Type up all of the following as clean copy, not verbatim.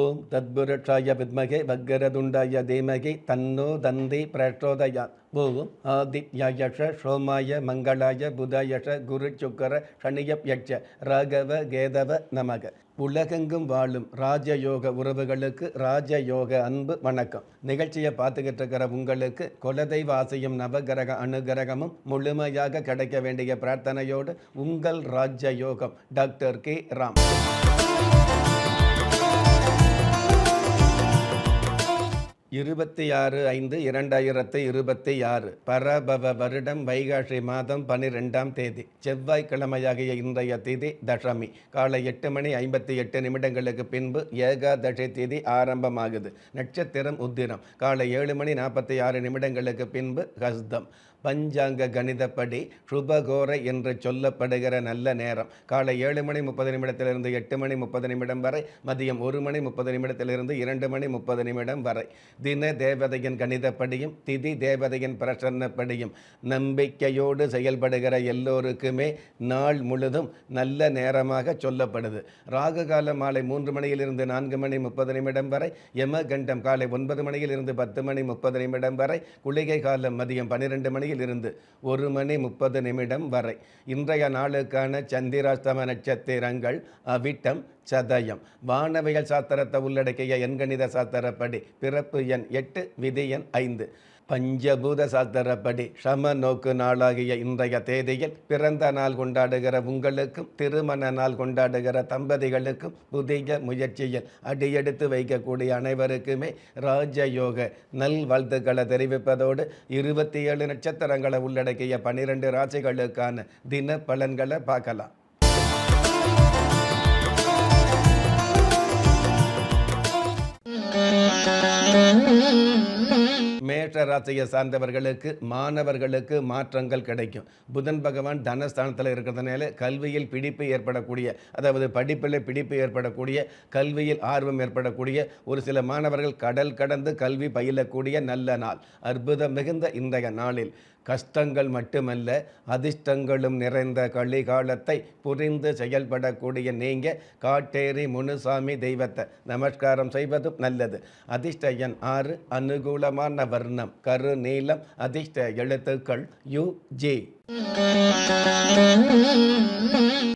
ஓம் தத்புருஷாய வித்மகே வக்கரதுண்டாய தீமகி தன்னோ தந்தி பிரச்சோதயாத். ஓம் ஆதித்யாயஷ சோமாய மங்களாய புதாயஷ குரு சுக்கர சனியப்யட்ச ராகவ கேதவ நமக. உலகெங்கும் வாழும் ராஜயோக உறவுகளுக்கு ராஜயோக அன்பு வணக்கம். நிகழ்ச்சியை பார்த்துக்கிட்டு இருக்கிற உங்களுக்கு குலதெய்வ ஆசையும் நவகிரக அனுகிரகமும் முழுமையாக கிடைக்க வேண்டிய பிரார்த்தனையோடு உங்கள் ராஜயோகம் டாக்டர் கே ராம். 26/5/2026 பரபவ வருடம் வைகாசி மாதம் 12ஆம் தேதி செவ்வாய்க்கிழமையாகிய இன்றைய திதி தசமி. காலை 8:58 பின்பு ஏகாதசி திதி ஆரம்பமாகுது. நட்சத்திரம் உத்திரம். காலை 7:46 பின்பு ஹஸ்தம். பஞ்சாங்க கணிதப்படி சுபகோரை என்று சொல்லப்படுகிற நல்ல நேரம் காலை 7:30 8:30 வரை, மதியம் 1:30 2:30 வரை. தின தேவதையின் கணிதப்படியும் திதி தேவதையின் பிரசன்னப்படியும் நம்பிக்கையோடு செயல்படுகிற எல்லோருக்குமே நாள் முழுதும் நல்ல நேரமாக சொல்லப்படுது. ராகு காலம் மாலை 3 4:30 வரை, யமகண்டம் காலை 9 10:30 வரை, குளிகை காலம் மதியம் 12 இருந்து 1:30 வரை. இன்றைய நாளுக்கான சந்திராஸ்தம நட்சத்திரங்கள் அவிட்டம், சதயம். வானவியல் சாஸ்திரத்தை உள்ளடக்கிய எண்கணித சாஸ்திரப்படி பிறப்பு எண் 8, விதி எண் 5. பஞ்சபூத சாஸ்திரப்படி சம நோக்கு நாளாகிய இன்றைய தேதியில் பிறந்த நாள் கொண்டாடுகிற உங்களுக்கும் திருமண நாள் கொண்டாடுகிற தம்பதிகளுக்கும் புதிய முயற்சியில் அடியெடுத்து வைக்கக்கூடிய அனைவருக்குமே ராஜயோக நல் வாழ்த்துக்களை தெரிவிப்பதோடு 27 நட்சத்திரங்களை உள்ளடக்கிய 12 ராசிகளுக்கான தின பலன்களை பார்க்கலாம். மேஷ ராசியை சார்ந்தவர்களுக்கு மாணவர்களுக்கு மாற்றங்கள் கிடைக்கும். புதன் பகவான் தனஸ்தானத்தில் இருக்கிறதுனால கல்வியில் பிடிப்பு ஏற்படக்கூடிய, அதாவது படிப்பில் பிடிப்பு ஏற்படக்கூடிய, கல்வியில் ஆர்வம் ஏற்படக்கூடிய ஒரு சில மாணவர்கள் கடல் கடந்து கல்வி பயிலக்கூடிய நல்ல நாள். அற்புதம் மிகுந்த இன்றைய நாளில் கஷ்டங்கள் மட்டுமல்ல அதிர்ஷ்டங்களும் நிறைந்த கலிகாலத்தை புரிந்து செயல்படக்கூடிய நீங்கள் காட்டேரி முனுசாமி தெய்வத்தை நமஸ்காரம் செய்வதும் நல்லது. அதிர்ஷ்ட எண் 6, அனுகூலமான வர்ணம் கரு நீலம், அதிர்ஷ்ட எழுத்துக்கள் UJ.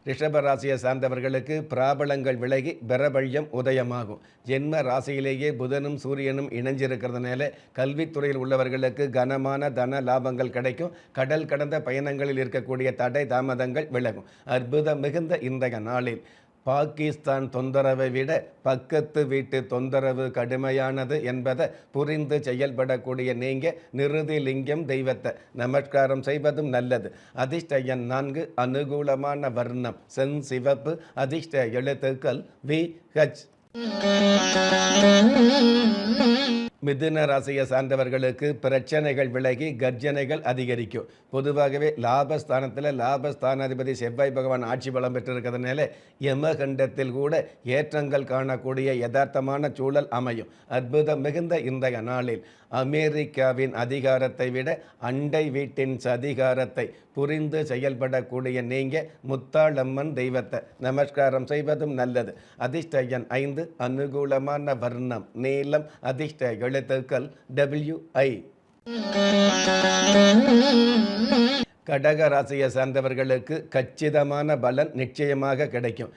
ரிஷபராசியை சார்ந்தவர்களுக்கு பிராபலங்கள் விலகி பிரபல்யம் உதயமாகும். ஜென்ம ராசியிலேயே புதனும் சூரியனும் இணைஞ்சிருக்கிறதுனால கல்வித்துறையில் உள்ளவர்களுக்கு கனமான தன லாபங்கள் கிடைக்கும். கடல் கடந்த பயணங்களில் இருக்கக்கூடிய தடை தாமதங்கள் விலகும். அற்புதம் மிகுந்த இன்றைய நாளில் பாகிஸ்தான் தொந்தரவை விட பக்கத்து வீட்டு தொந்தரவு கடுமையானது என்பதை புரிந்து செயல்படக்கூடிய நீங்கள் நிருதிலிங்கம் தெய்வத்தை நமஸ்காரம் செய்வதும் நல்லது. அதிர்ஷ்ட எண் 4, அனுகூலமான வர்ணம் செஞ்சிவப்பு, அதிர்ஷ்ட எழுத்துக்கள் VH. மிதுன ராசியை சார்ந்தவர்களுக்கு பிரச்சனைகள் விலகி கர்ஜனைகள் அதிகரிக்கும். பொதுவாகவே லாபஸ்தானத்தில் லாபஸ்தானாதிபதி செவ்வாய் பகவான் ஆட்சி பலம் பெற்றிருக்கிறதுனால யமகண்டத்தில் கூட ஏற்றங்கள் காணக்கூடிய யதார்த்தமான சூழல் அமையும். அற்புதம் மிகுந்த இன்றைய நாளில் அமெரிக்காவின் அதிகாரத்தை விட அண்டை வீட்டின் அதிகாரத்தை புரிந்து செயல்படக்கூடிய நீங்கள் முத்தாளம்மன் தெய்வத்தை நமஸ்காரம் செய்வதும் நல்லது. அதிர்ஷ்ட எண் 5, அனுகூலமான வர்ணம் நீலம், அதிர்ஷ்ட எழுத்துக்கள் WI. கடக ராசியை சார்ந்தவர்களுக்கு கச்சிதமான பலன் நிச்சயமாக கிடைக்கும்.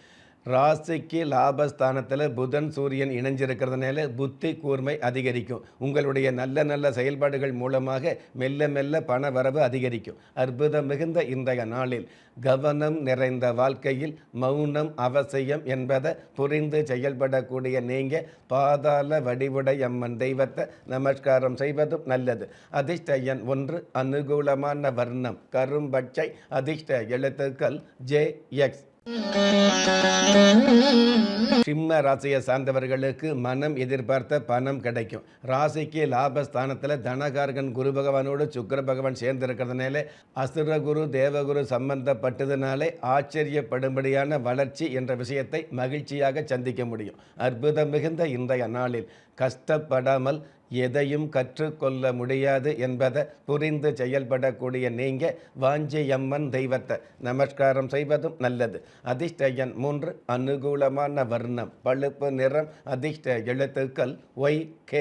ராசிக்கு லாபஸ்தானத்தில் புதன் சூரியன் இணைஞ்சிருக்கிறதுனால புத்தி கூர்மை அதிகரிக்கும். உங்களுடைய நல்ல நல்ல செயல்பாடுகள் மூலமாக மெல்ல மெல்ல பண வரவு அதிகரிக்கும். அற்புதம் மிகுந்த இன்றைய நாளில் கவனம் நிறைந்த வாழ்க்கையில் மௌனம் அவசியம் என்பதை புரிந்து செயல்படக்கூடிய நீங்கள் பாதாள வடிவுடை அம்மன் தெய்வத்தை நமஸ்காரம் செய்வதும் நல்லது. அதிர்ஷ்ட எண் 1, அனுகூலமான வர்ணம் கரும்பச்சை, அதிர்ஷ்ட எழுத்துக்கள் JX. சிம்ம ராசியை சார்ந்தவர்களுக்கு மனம் எதிர்பார்த்த பணம் கிடைக்கும். ராசிக்கு லாபஸ்தானத்தில் தனகாரகன் குரு பகவானோடு சுக்கிர பகவான் சேர்ந்திருக்கிறதுனால அசுரகுரு தேவகுரு சம்பந்தப்பட்டதுனாலே ஆச்சரியப்படும்படியான வளர்ச்சி என்ற விஷயத்தை மகிழ்ச்சியாக சந்திக்க முடியும். அற்புதம் மிகுந்த இன்றைய நாளில் கஷ்டப்படாமல் எதையும் கற்றுக்கொள்ள முடியாது என்பதை புரிந்து செயல்படக்கூடிய நீங்கள் வாஞ்சியம்மன் தெய்வத்தை நமஸ்காரம் செய்வதும் நல்லது. அதிர்ஷ்ட எண் 3, அனுகூலமான வர்ணம் பழுப்பு நிறம், அதிர்ஷ்ட எழுத்துக்கள் YK.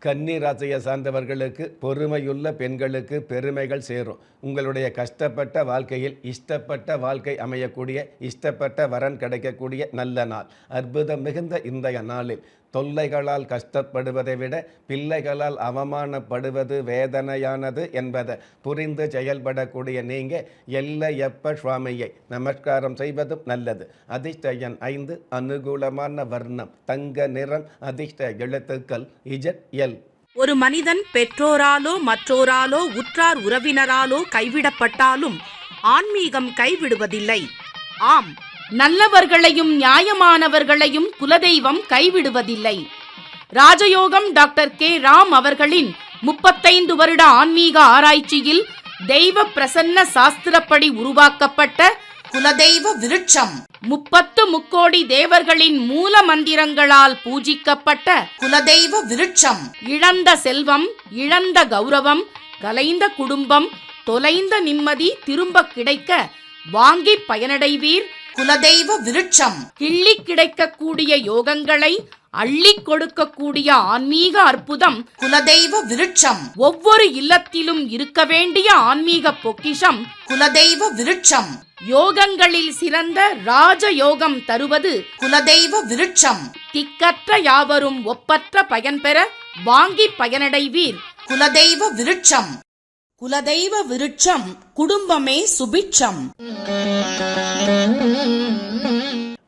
கன்னி ராசியை சார்ந்தவர்களுக்கு பொறுமையுள்ள பெண்களுக்கு பெருமைகள் சேரும். உங்களுடைய கஷ்டப்பட்ட வாழ்க்கையில் இஷ்டப்பட்ட வாழ்க்கை அமையக்கூடிய, இஷ்டப்பட்ட வரன் கிடைக்கக்கூடிய நல்ல நாள். அற்புதம் மிகுந்த இன்றைய நாளில் தொல்லைகளால் கஷ்டப்படுவதை விட பிள்ளைகளால் அவமானப்படுவது வேதனையானது என்பதை புரிந்து செயல்படக்கூடிய நீங்கள் எல்லையப்ப சுவாமியை நமஸ்காரம் செய்வதும் நல்லது. அதிர்ஷ்ட எண் 5, அனுகூலமான வர்ணம் தங்க நிறம், அதிர்ஷ்ட எழுத்துக்கள் ZL. ஒரு மனிதன் பெற்றோராலோ மற்றோராலோ உற்றார் உறவினராலோ கைவிடப்பட்டாலும் ஆன்மீகம் கைவிடுவதில்லை. ஆம், நல்லவர்களையும் நியாயமானவர்களையும் குலதெய்வம் கைவிடுவதில்லை. ராஜயோகம் டாக்டர் K. ராம் அவர்களின் 35 வருட ஆன்மீக ஆராய்ச்சியில் தெய்வ பிரசன்ன சாஸ்திரப்படி உருவாக்கப்பட்ட குலதெய்வ விருட்சம், 30 முக்கோடி தேவர்களின் மூல மந்திரங்களால் பூஜிக்கப்பட்ட குலதெய்வ விருட்சம். இழந்த செல்வம், இழந்த கௌரவம், கலைந்த குடும்பம், தொலைந்த நிம்மதி திரும்ப கிடைக்க வாங்கி பயனடைவீர். குலதெய்வ விருட்சம் கிள்ளி கிடைக்கக்கூடிய யோகங்களை அள்ளி கொடுக்கக்கூடிய ஆன்மீக அற்புதம் குலதெய்வ விருட்சம். ஒவ்வொரு இல்லத்திலும் இருக்க வேண்டிய ஆன்மீக பொக்கிஷம் குலதெய்வ விருட்சம். யோகங்களில் சிறந்த ராஜயோகம் தருவது குலதெய்வ விருட்சம். திக்கற்ற யாவரும் ஒப்பற்ற பயன்பெற வாங்கி பயனடைவீர். குலதெய்வ விருட்சம். குலதெய்வ விருட்சம் குடும்பமே சுபிட்சம்.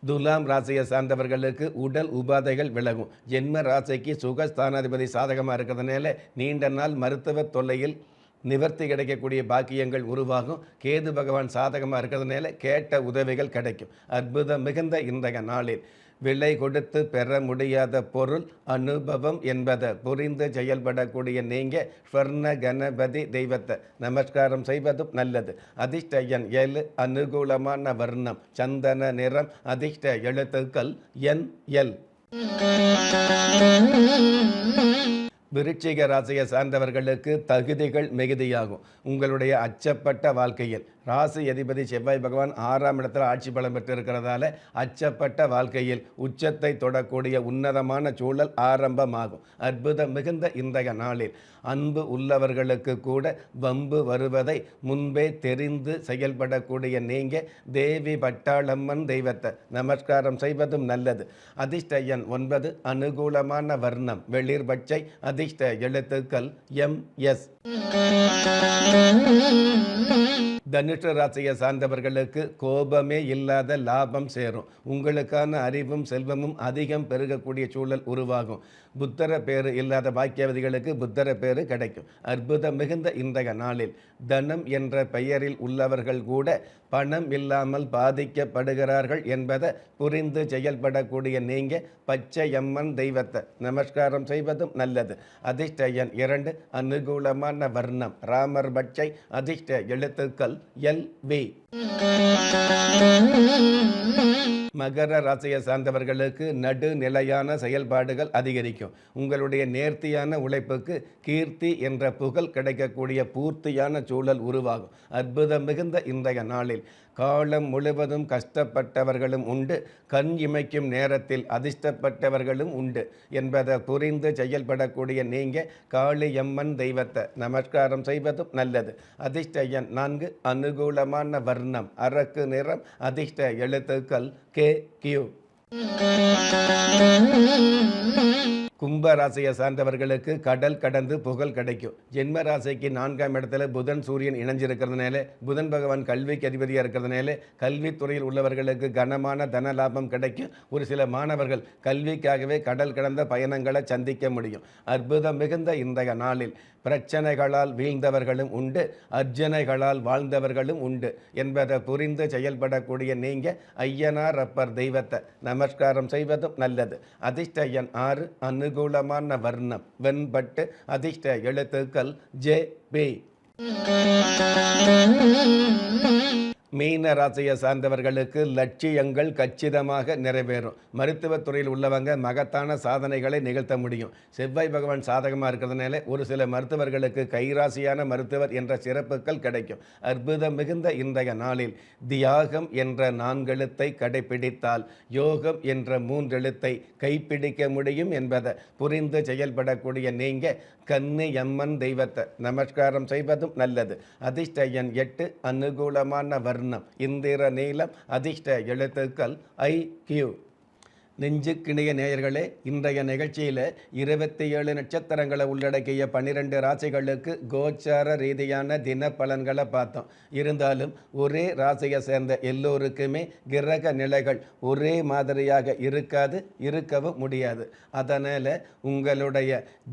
துலாம் ராசியை சார்ந்தவர்களுக்கு உடல் உபாதைகள் விலகும். ஜென்ம ராசிக்கு சுகஸ்தானாதிபதி சாதகமாக இருக்கிறதுனால நீண்ட நாள் மருத்துவ தொல்லையில் நிவர்த்தி கிடைக்கக்கூடிய பாக்கியங்கள் உருவாகும். கேது பகவான் சாதகமாக இருக்கிறதுனால கேட்ட உதவிகள் கிடைக்கும். அற்புதம் மிகுந்த இன்றைய நாளில் விலை கொடுத்து பெற முடியாத பொருள் அனுபவம் என்பதை புரிந்து செயல்படக்கூடிய நீங்கள் ஸ்வர்ண கணபதி தெய்வத்தை நமஸ்காரம் செய்வதும் நல்லது. அதிர்ஷ்ட எண் 7, அனுகூலமான வர்ணம் சந்தன நிறம், அதிர்ஷ்ட எழுத்துக்கள் NL. விருச்சிக ராசியை சார்ந்தவர்களுக்கு தகுதிகள் மிகுதியாகும். உங்களுடைய அச்சப்பட்ட வாழ்க்கையில் ராசி அதிபதி செவ்வாய் பகவான் 6ஆம் இடத்தில் ஆட்சி பலம் பெற்றிருக்கிறதால அச்சப்பட்ட வாழ்க்கையில் உச்சத்தை தொடக்கூடிய உன்னதமான சூழல் ஆரம்பமாகும். அற்புதம் மிகுந்த இன்றைய நாளில் அன்பு உள்ளவர்களுக்கு கூட வம்பு வருவதை முன்பே தெரிந்து செயல்படக்கூடிய நீங்கள் தேவி பட்டாளம்மன் தெய்வத்தை நமஸ்காரம் செய்வதும் நல்லது. அதிர்ஷ்ட எண் 9, அனுகூலமான வர்ணம் வெளிர் பச்சை, அதிர்ஷ்ட எழுத்துக்கள் MS. தனுஷ ராசியை சார்ந்தவர்களுக்கு கோபமே இல்லாத லாபம் சேரும். உங்களுக்கான அறிவும் செல்வமும் அதிகம் பெருகக்கூடிய சூழல் உருவாகும். புத்தர பேரு இல்லாத பாக்கியவதிகளுக்கு புத்தர பேரு கிடைக்கும். அற்புதம் மிகுந்த இன்றைய நாளில் தனம் என்ற பெயரில் உள்ளவர்கள் கூட பணம் இல்லாமல் பாதிக்கப்படுகிறார்கள் என்பதை புரிந்து செயல்படக்கூடிய நீங்கள் பச்சையம்மன் தெய்வத்தை நமஸ்காரம் செய்வதும் நல்லது. அதிர்ஷ்ட எண் 2, அனுகூலமான வர்ணம் ராமர் பச்சை, அதிர்ஷ்ட எழுத்துக்கள் LV. மகர ராசியை சார்ந்தவர்களுக்கு நடுநிலையான செயல்பாடுகள் அதிகரிக்கும். உங்களுடைய நேர்த்தியான உழைப்புக்கு கீர்த்தி என்ற புகழ் கிடைக்கக்கூடிய பூர்த்தியான சூழல் உருவாகும். அற்புதம் மிகுந்த இன்றைய நாளில் காலம் முழுவதும் கஷ்டப்பட்டவர்களும் உண்டு, கண் இமைக்கும் நேரத்தில் அதிர்ஷ்டப்பட்டவர்களும் உண்டு என்பதை புரிந்து செயல்படக்கூடிய நீங்கள் காளியம்மன் தெய்வத்தை நமஸ்காரம் செய்வதும் நல்லது. அதிர்ஷ்ட எண் 4, அனுகூலமான வர்ணம் அரக்கு நிறம், அதிர்ஷ்ட எழுத்துக்கள் KQ. கும்பராசியை சார்ந்தவர்களுக்கு கடல் கடந்து புகழ் கிடைக்கும். ஜென்ம ராசிக்கு 4ஆம் இடத்துல புதன் சூரியன் இணைஞ்சிருக்கிறதுனால, புதன் பகவான் கல்விக்கு அதிபதியாக இருக்கிறதுனால கல்வித்துறையில் உள்ளவர்களுக்கு கனமான தன லாபம் கிடைக்கும். ஒரு சில மாணவர்கள் கல்விக்காகவே கடல் கடந்த பயணங்களை சந்திக்க முடியும். அற்புதம் மிகுந்த இன்றைய நாளில் பிரச்சனைகளால் வீழ்ந்தவர்களும் உண்டு, அர்ச்சனைகளால் வாழ்ந்தவர்களும் உண்டு என்பதை புரிந்து செயல்படக்கூடிய நீங்கள் ஐயனார் அப்பர் தெய்வத்தை நமஸ்காரம் செய்வதும் நல்லது. அதிர்ஷ்ட எண் 6, அனுகூலமான வர்ணம் வெண்பட்டு, அதிர்ஷ்ட எழுத்துக்கள் JB. மீன ராசியை சார்ந்தவர்களுக்கு லட்சியங்கள் கச்சிதமாக நிறைவேறும். மருத்துவத்துறையில் உள்ளவங்க மகத்தான சாதனைகளை நிகழ்த்த முடியும். செவ்வாய் பகவான் சாதகமாக இருக்கிறதுனால ஒரு சில மருத்துவர்களுக்கு கைராசியான மருத்துவர் என்ற சிறப்புகள் கிடைக்கும். அற்புதம் மிகுந்த இன்றைய நாளில் தியாகம் என்ற 4 எழுத்தை கடைபிடித்தால் யோகம் என்ற 3 எழுத்தை கைப்பிடிக்க முடியும் என்பதை புரிந்து செயல்படக்கூடிய நீங்க கன்னியம்மன் தெய்வத்தை நமஸ்காரம் செய்வதும் நல்லது. அதிர்ஷ்ட எண் 8, அனுகூலமான வர்ணம் இந்திர நீலம், அதிர்ஷ்ட எழுத்துக்கள் IQ. நெஞ்சுக்கிணைய நேயர்களே, இன்றைய நிகழ்ச்சியில் 27 நட்சத்திரங்களை உள்ளடக்கிய 12 ராசிகளுக்கு கோச்சார ரீதியான தின பலன்களை பார்த்தோம். இருந்தாலும் ஒரே ராசியை சேர்ந்த எல்லோருக்குமே கிரக நிலைகள் ஒரே மாதிரியாக இருக்கவும் முடியாது. அதனால் உங்களுடைய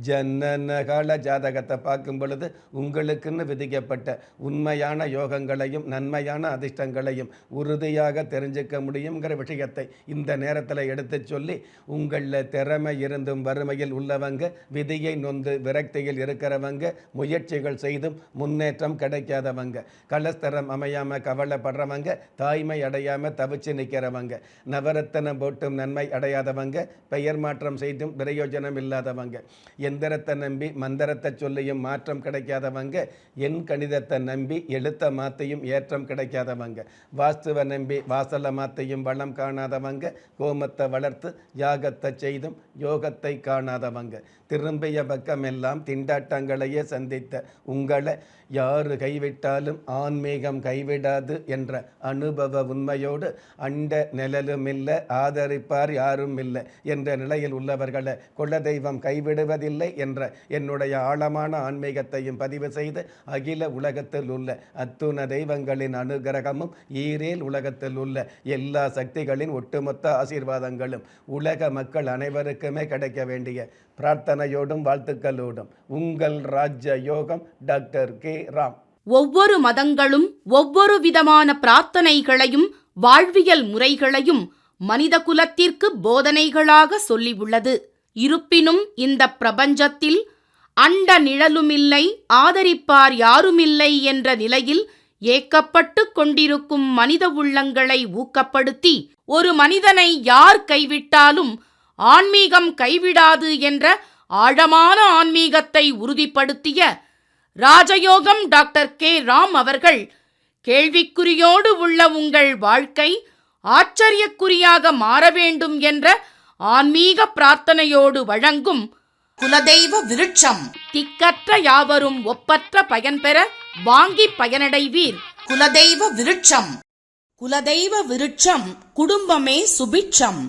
ஜனனகால ஜாதகத்தை பார்க்கும் பொழுது உங்களுக்குன்னு விதிக்கப்பட்ட உண்மையான யோகங்களையும் நன்மையான அதிர்ஷ்டங்களையும் உறுதியாக தெரிஞ்சுக்க முடியுங்கிற விஷயத்தை இந்த நேரத்தில் எடுத்து சொல்லி, உங்களில் திறமை இருந்தும் வறுமையில் உள்ளவங்க, விதியை நொந்து விரக்தியில் இருக்கிறவங்க, முயற்சிகள் செய்தும் முன்னேற்றம் கிடைக்காதவங்க, கலஸ்தரம் அமையாமல் கவலைப்படுறவங்க, தாய்மை அடையாமல் தவிச்சு நிற்கிறவங்க, நவரத்தனம் போட்டும் நன்மை அடையாதவங்க, பெயர் மாற்றம் செய்தும் பிரயோஜனம் இல்லாதவங்க, எந்திரத்தை நம்பி மந்திரத்தை சொல்லியும் மாற்றம் கிடைக்காதவங்க, எண் கணிதத்தை நம்பி எழுத்த மாற்றியும் ஏற்றம் கிடைக்காதவங்க, வாஸ்துவை நம்பி வாசலை மாற்றியும் வளம் காணாதவங்க, கோமத்தை வளர்த்து யாகத்தை செய்தும் யோகத்தை காணாதவங்க, திரும்பிய பக்கமெல்லாம் திண்டாட்டங்களையே சந்தித்த உங்களை யாரு கைவிட்டாலும் ஆன்மீகம் கைவிடாது என்ற அனுபவ உண்மையோடு அண்ட நிழலும் இல்லை, ஆதரிப்பார் யாரும் இல்லை என்ற நிலையில் உள்ளவர்களை குலதெய்வம் கைவிடுவதில்லை என்ற என்னுடைய ஆழமான ஆன்மீகத்தையும் பதிவு செய்து, அகில உலகத்தில் உள்ள அத்துண தெய்வங்களின் அனுகிரகமும் ஈரேல் உலகத்தில் உள்ள எல்லா சக்திகளின் ஒட்டுமொத்த ஆசீர்வாதங்களும் உலக மக்கள் அனைவருக்குமே கிடைக்க வேண்டிய பிரார்த்தனையோடும் வாழ்த்துக்களோடும் உங்கள் ராஜ்ய யோகம் டாக்டர் கே ராம். ஒவ்வொரு மதங்களும் ஒவ்வொரு விதமான பிரார்த்தனைகளையும் வாழ்வியல் முறைகளையும் மனித குலத்திற்கு போதனைகளாக சொல்லியுள்ளது. இருப்பினும் இந்த பிரபஞ்சத்தில் அண்ட நிழலுமில்லை, ஆதரிப்பார் யாருமில்லை என்ற நிலையில் ஏக்கப்பட்டு கொண்டிருக்கும் மனித உள்ளங்களை ஊக்கப்படுத்தி, ஒரு மனிதனை யார் கைவிட்டாலும் ஆன்மீகம் கைவிடாது என்ற ஆழமான ஆன்மீகத்தை உறுதிப்படுத்திய ராஜயோகம் டாக்டர் கே ராம் அவர்கள், கேள்விக்குறியோடு உள்ள உங்கள் வாழ்க்கை ஆச்சரியக்குறியாக மாற வேண்டும் என்ற ஆன்மீக பிரார்த்தனையோடு வழங்கும் குலதெய்வ விருட்சம். திக்கற்ற யாவரும் ஒப்பற்ற பயன்பெற வாங்கி பயனடைவீர். குலதெய்வ விருட்சம். குலதெய்வ விருட்சம் குடும்பமே சுபிட்சம்.